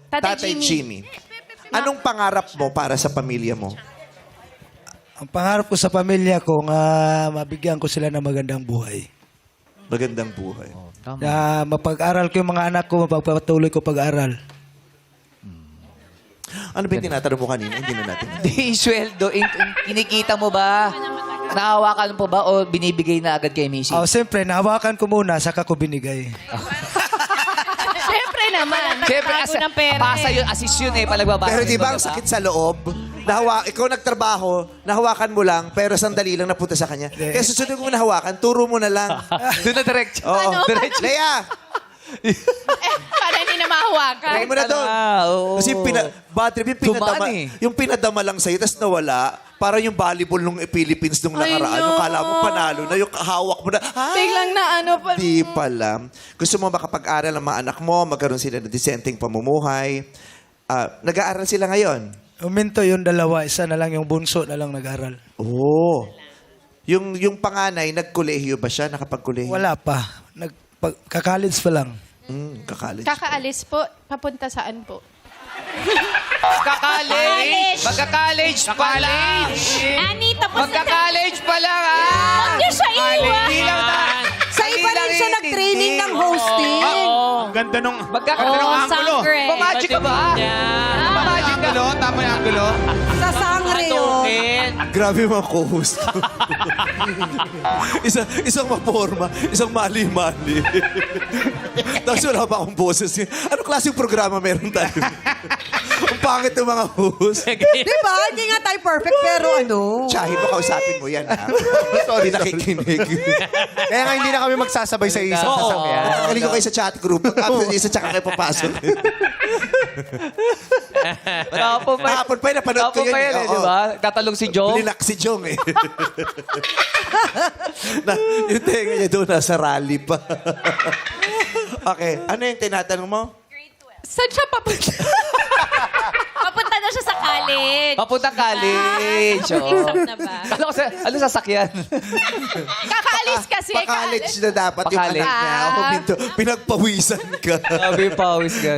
Tatay Jimmy. Anong pangarap mo para sa pamilya mo? Ang pangarap ko sa pamilya ko nga mabigyan ko sila ng magandang buhay. Magandang buhay. Na mapag-aral ko yung mga anak ko, mapagpatuloy ko pag-aral. Ano ba yung tinatanong mo kanina? Hindi na natin. Di sweldo, kinikita mo ba? Nahawakan mo ba o binibigay na agad kay Missy? Oh, siyempre, nahawakan ko muna, saka ko binigay. Siyempre naman. Siyempre, Nagtago ng pera pasa eh. yun, assist yun eh, palagbabasa. Pero di ba ang sakit sa loob? Ikaw nagtrabaho, nahawakan mo lang, pero sandali lang napunta sa kanya. Kaya susunod mo nahawakan, turo mo na lang. Doon na diretso. Oo. Diretso. Lea! Para hindi na mahawakan. Lagay mo na doon. Oo. Kasi bad trip, Tumaan eh. yung pinadama lang sa'yo, tapos nawala, parang yung volleyball nung Philippines nung I nakaraan. know. Yung kala mo panalo na, yung hawak mo na, Biglang na ano pa. Di pala. Gusto mo makapag-aral ang mga anak mo, magkaroon sila ng disenteng pamumuhay. Nag-aaral sila ngayon. Uminto yung dalawa, isa na lang yung bunso na lang nag-aral. Oo. Yung panganay, nag-kolehiyo ba siya? Nakapag-kolehiyo? Wala pa. Kaka-college pa lang. Kakalit. Kakaalis po. Papunta saan po? Magka-college! Magka-college pa lang! Ani, tapos Magka-college pa lang, ha? Huwag niyo siya iwan. Hindi lang na. Sa iba rin siya nag-training ng hosting. Ang ganda nung angulo. sangre. Pamagic ka ba? Pamagic ka. Angulo, tama yung angulo. Sa sangre yun. Grabe mga co-host. isang maporma, isang mali-mali. Tapos wala pa akong boses. Anong klaseng programa meron tayo? Ang pangit ng mga host. Di ba? Hindi nga tayo perfect, pero ano. Tsahin mo, kausapin mo yan, ha? Sorry, nakikinig. Kaya nga hindi na kami magsasabay sa isang sasakyan. Nakakinig ko kayo sa chat group. After isa, tsaka kayo papasok. Kahapon pa yun, napanood ko Tapos yun. pa yan, eh, di ba? Tatalong si Joe. Linak si Jong, eh. Yung tenga niya doon, nasa rally pa. Okay, ano yung tinatanong mo? Saan siya papunta? Papunta na siya sa college. Papunta college. Exam na ba? Ano sasakyan? Kakaalis kasi. Pa-college na dapat yung Pa-college. anak niya. Pinagpawisan ka. Sabi pawis ka.